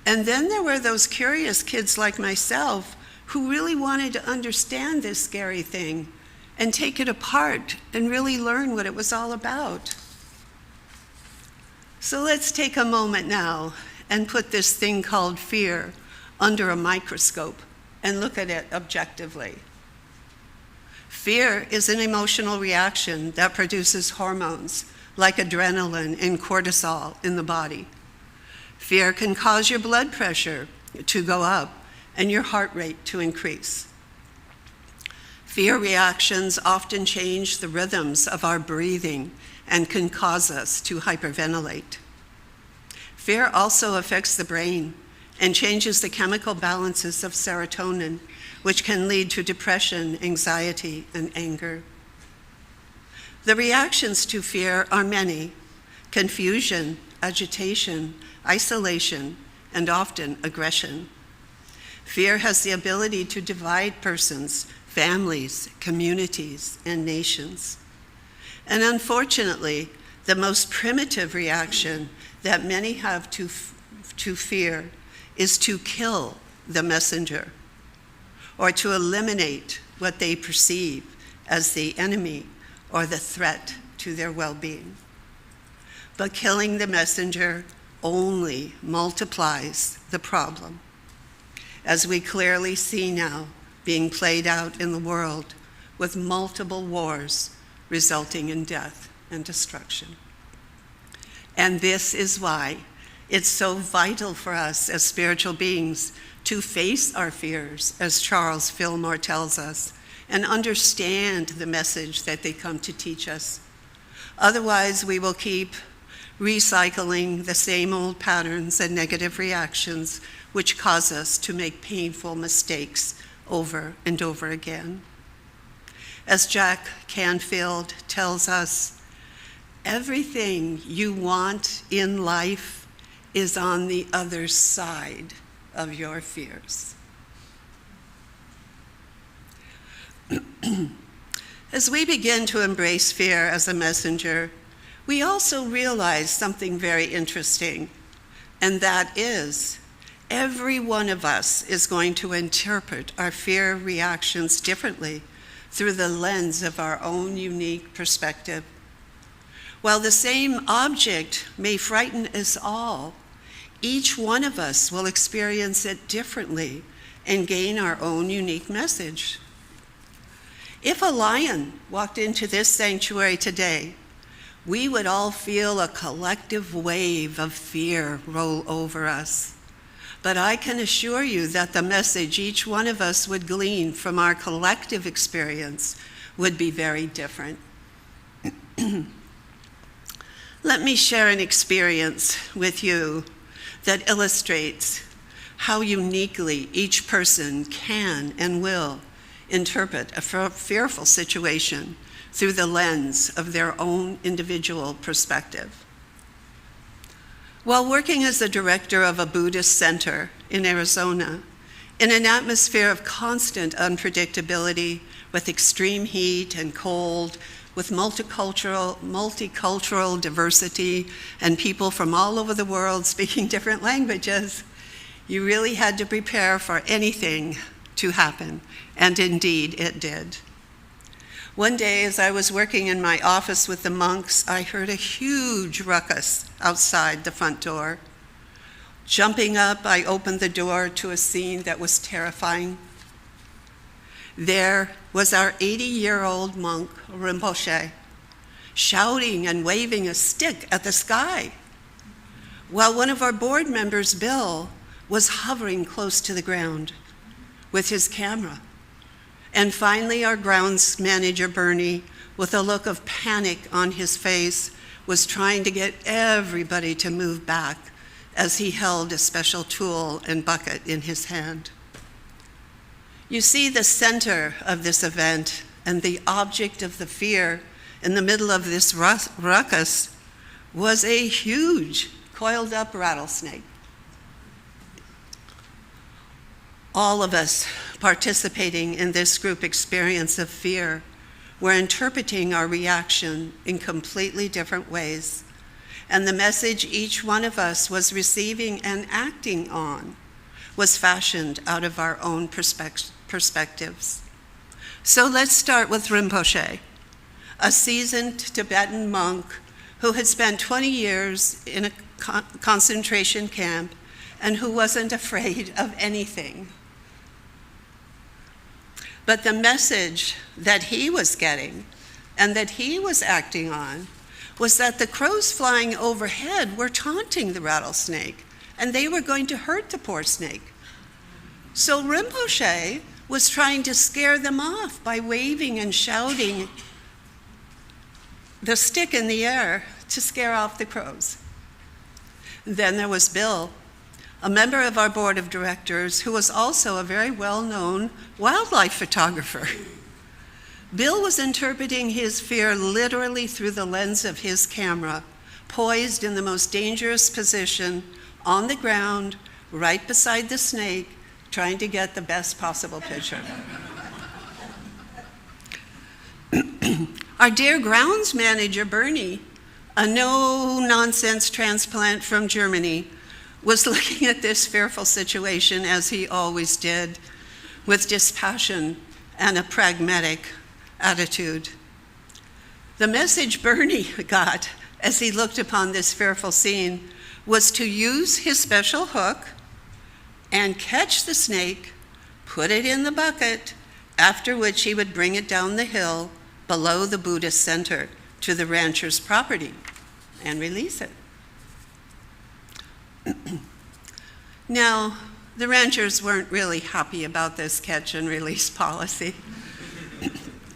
And then there were those curious kids like myself who really wanted to understand this scary thing and take it apart and really learn what it was all about. So let's take a moment now and put this thing called fear under a microscope and look at it objectively. Fear is an emotional reaction that produces hormones like adrenaline and cortisol in the body. Fear can cause your blood pressure to go up and your heart rate to increase. Fear reactions often change the rhythms of our breathing and can cause us to hyperventilate. Fear also affects the brain and changes the chemical balances of serotonin, which can lead to depression, anxiety, and anger. The reactions to fear are many: confusion, agitation, isolation, and often aggression. Fear has the ability to divide persons, families, communities, and nations. And unfortunately, the most primitive reaction that many have to fear is to kill the messenger, or to eliminate what they perceive as the enemy or the threat to their well-being. But killing the messenger only multiplies the problem, as we clearly see now being played out in the world with multiple wars resulting in death and destruction. And this is why it's so vital for us as spiritual beings to face our fears, as Charles Fillmore tells us, and understand the message that they come to teach us. Otherwise, we will keep recycling the same old patterns and negative reactions which cause us to make painful mistakes over and over again. As Jack Canfield tells us, everything you want in life is on the other side of your fears. As we begin to embrace fear as a messenger, we also realize something very interesting, and that is, every one of us is going to interpret our fear reactions differently through the lens of our own unique perspective. While the same object may frighten us all, each one of us will experience it differently and gain our own unique message. If a lion walked into this sanctuary today, we would all feel a collective wave of fear roll over us. But I can assure you that the message each one of us would glean from our collective experience would be very different. Let me share an experience with you that illustrates how uniquely each person can and will interpret a fearful situation through the lens of their own individual perspective. While working as the director of a Buddhist center in Arizona, in an atmosphere of constant unpredictability, with extreme heat and cold, with multicultural diversity and people from all over the world speaking different languages, you really had to prepare for anything to happen, and indeed it did. One day, as I was working in my office with the monks, I heard a huge ruckus outside the front door. Jumping up, I opened the door to a scene that was terrifying. There was our 80-year-old monk, Rinpoche, shouting and waving a stick at the sky, while one of our board members, Bill, was hovering close to the ground with his camera. And finally, our grounds manager, Bernie, with a look of panic on his face, was trying to get everybody to move back as he held a special tool and bucket in his hand. You see, the center of this event and the object of the fear in the middle of this ruckus was a huge coiled up rattlesnake. All of us participating in this group experience of fear were interpreting our reaction in completely different ways, and the message each one of us was receiving and acting on was fashioned out of our own perspectives. So let's start with Rinpoche, a seasoned Tibetan monk who had spent 20 years in a concentration camp and who wasn't afraid of anything. But the message that he was getting and that he was acting on was that the crows flying overhead were taunting the rattlesnake, and they were going to hurt the poor snake. So Rinpoche was trying to scare them off by waving and shouting the stick in the air to scare off the crows. Then there was Bill, a member of our board of directors who was also a very well-known wildlife photographer. Bill was interpreting his fear literally through the lens of his camera, poised in the most dangerous position on the ground, right beside the snake, trying to get the best possible picture. Our dear grounds manager, Bernie, a no-nonsense transplant from Germany, was looking at this fearful situation, as he always did, with dispassion and a pragmatic attitude. The message Bernie got as he looked upon this fearful scene was to use his special hook and catch the snake, put it in the bucket, after which he would bring it down the hill below the Buddhist center to the rancher's property and release it. Now, the ranchers weren't really happy about this catch and release policy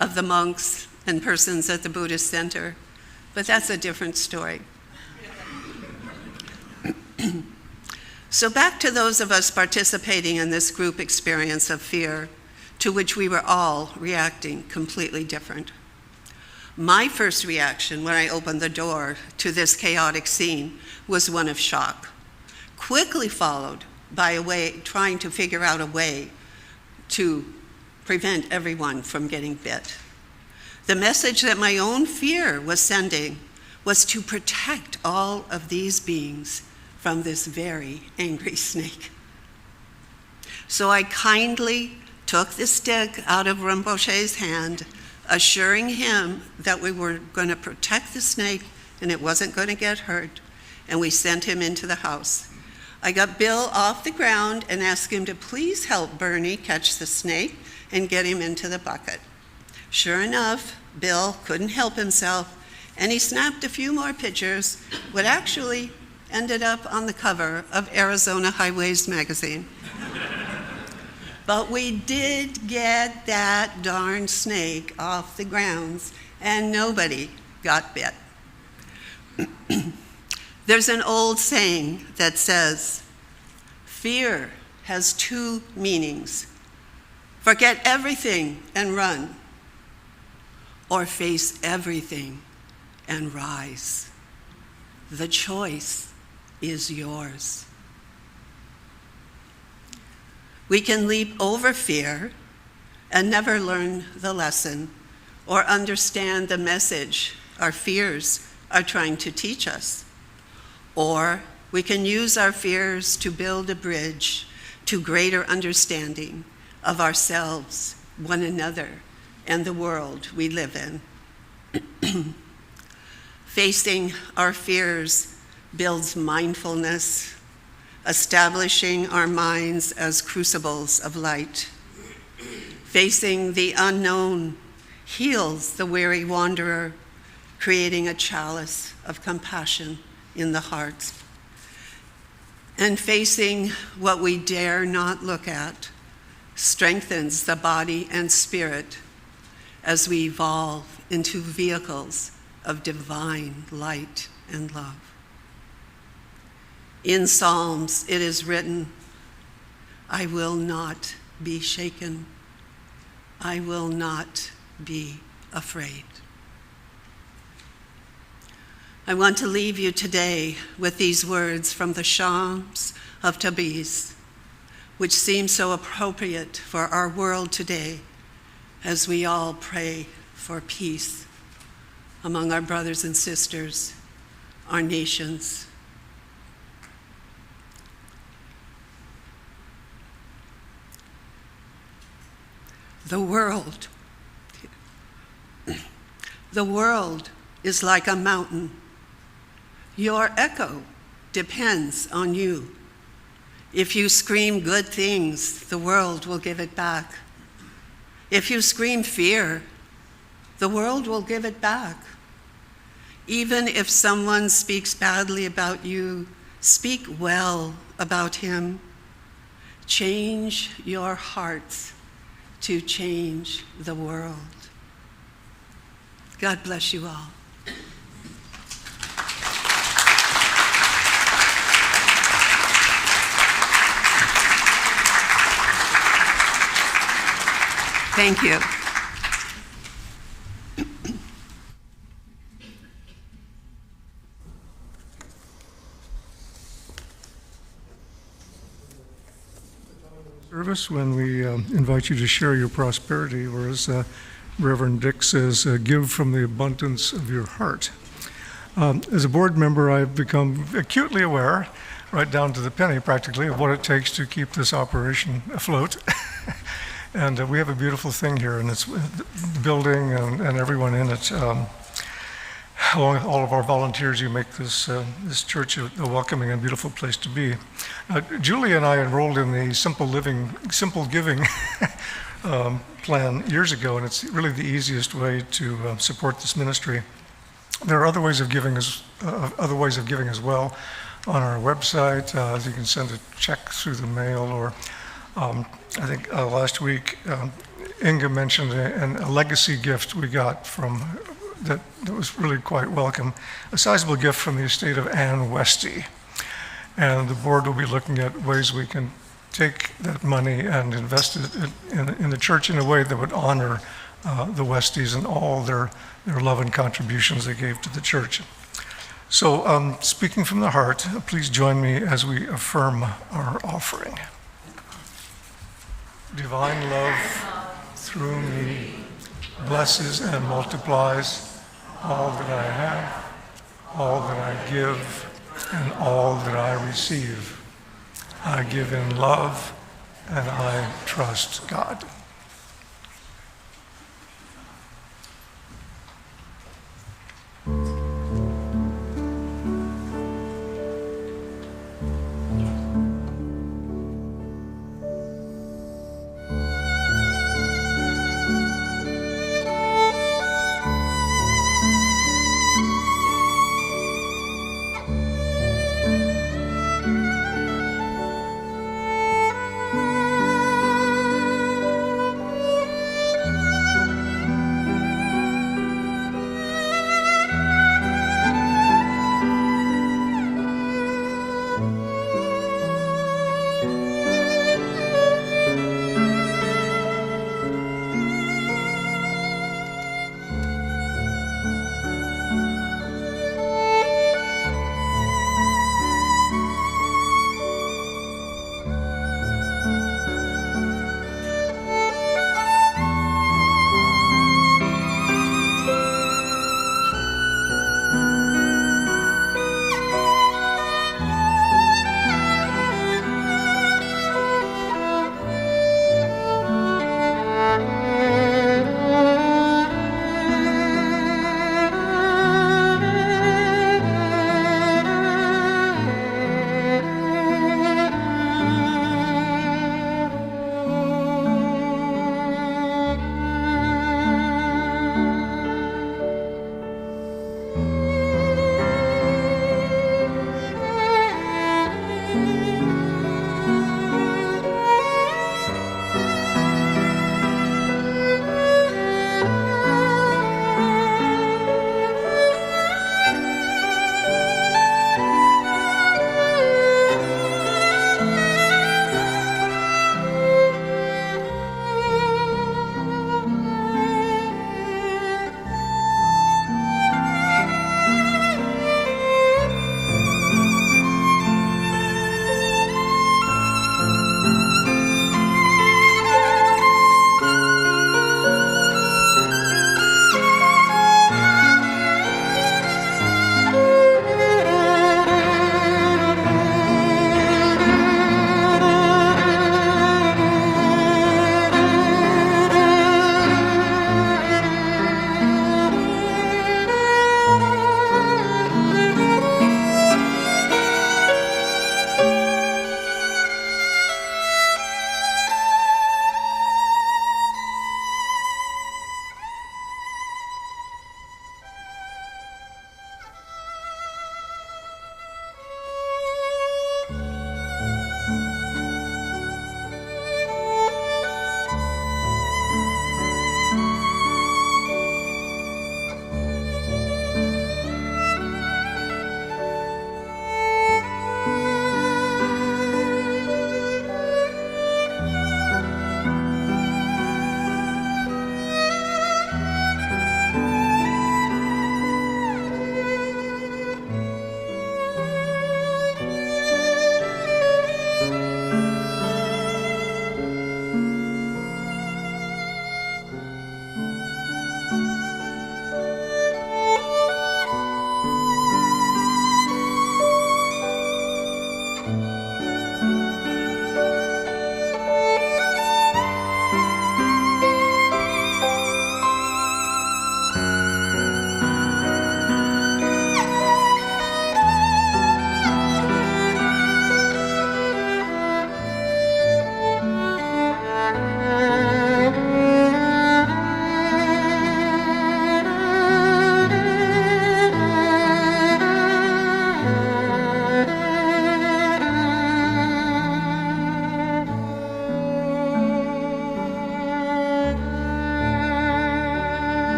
of the monks and persons at the Buddhist center, but that's a different story. So back to those of us participating in this group experience of fear, to which we were all reacting completely different. My first reaction when I opened the door to this chaotic scene was one of shock, quickly followed by trying to figure out a way to prevent everyone from getting bit. The message that my own fear was sending was to protect all of these beings from this very angry snake. So I kindly took the stick out of Rinpoche's hand, assuring him that we were going to protect the snake and it wasn't going to get hurt, and we sent him into the house. I got Bill off the ground and asked him to please help Bernie catch the snake and get him into the bucket. Sure enough, Bill couldn't help himself, and he snapped a few more pictures, what actually ended up on the cover of Arizona Highways magazine. But we did get that darn snake off the grounds, and nobody got bit. There's an old saying that says, fear has two meanings. Forget everything and run, or face everything and rise. The choice is yours. We can leap over fear and never learn the lesson or understand the message our fears are trying to teach us. Or we can use our fears to build a bridge to greater understanding of ourselves, one another, and the world we live in. Facing our fears builds mindfulness, establishing our minds as crucibles of light. Facing the unknown heals the weary wanderer, creating a chalice of compassion in the heart. And facing what we dare not look at strengthens the body and spirit as we evolve into vehicles of divine light and love. In Psalms, it is written, I will not be shaken. I will not be afraid. I want to leave you today with these words from the Psalms of Tabriz, which seem so appropriate for our world today as we all pray for peace among our brothers and sisters, our nations. The world is like a mountain. Your echo depends on you. If you scream good things, the world will give it back. If you scream fear, the world will give it back. Even if someone speaks badly about you, speak well about him. Change your hearts to change the world. God bless you all. Thank you. Service when we invite you to share your prosperity, or as Reverend Dick says, give from the abundance of your heart. As a board member, I've become acutely aware, right down to the penny practically, of what it takes to keep this operation afloat. And we have a beautiful thing here, and it's the building and everyone in it. Along with all of our volunteers, you make this church a welcoming and beautiful place to be. Julie and I enrolled in the Simple Giving plan years ago, and it's really the easiest way to support this ministry. There are other ways of giving as well on our website. You can send a check through the mail, or I think last week Inga mentioned a legacy gift we got from that was really quite welcome, a sizable gift from the estate of Ann Westy. And the board will be looking at ways we can take that money and invest it in the church in a way that would honor the Westies and all their love and contributions they gave to the church. So speaking from the heart, please join me as we affirm our offering. Divine love through me blesses and multiplies all that I have, all that I give, and all that I receive. I give in love, and I trust God.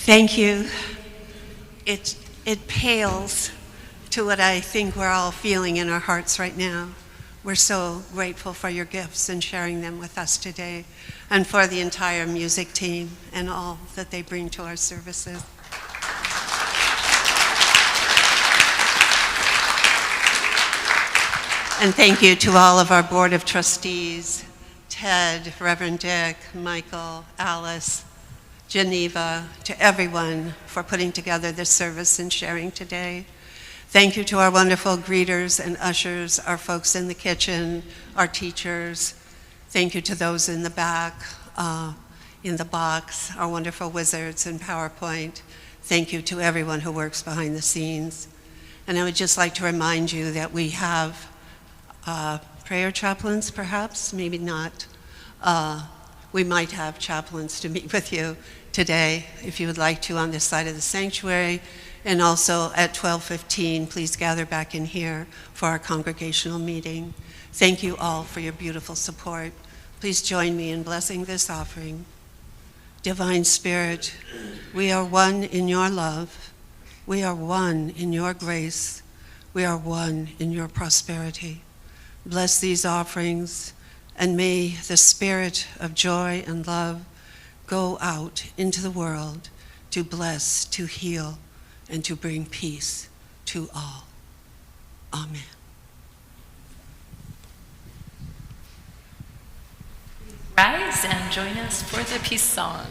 Thank you. It pales to what I think we're all feeling in our hearts right now. We're so grateful for your gifts and sharing them with us today, and for the entire music team and all that they bring to our services. And thank you to all of our Board of Trustees, Ted, Reverend Dick, Michael, Alice, Geneva, to everyone for putting together this service and sharing today. Thank you to our wonderful greeters and ushers, our folks in the kitchen, our teachers. Thank you to those in the back, in the box, our wonderful wizards in PowerPoint. Thank you to everyone who works behind the scenes. And I would just like to remind you that we have prayer chaplains, perhaps, maybe not. We might have chaplains to meet with you today, if you would like to, on this side of the sanctuary. And also at 12:15, please gather back in here for our congregational meeting. Thank you all for your beautiful support. Please join me in blessing this offering. Divine Spirit, we are one in your love. We are one in your grace. We are one in your prosperity. Bless these offerings, and may the spirit of joy and love go out into the world to bless, to heal, and to bring peace to all. Amen. Rise and join us for the peace song.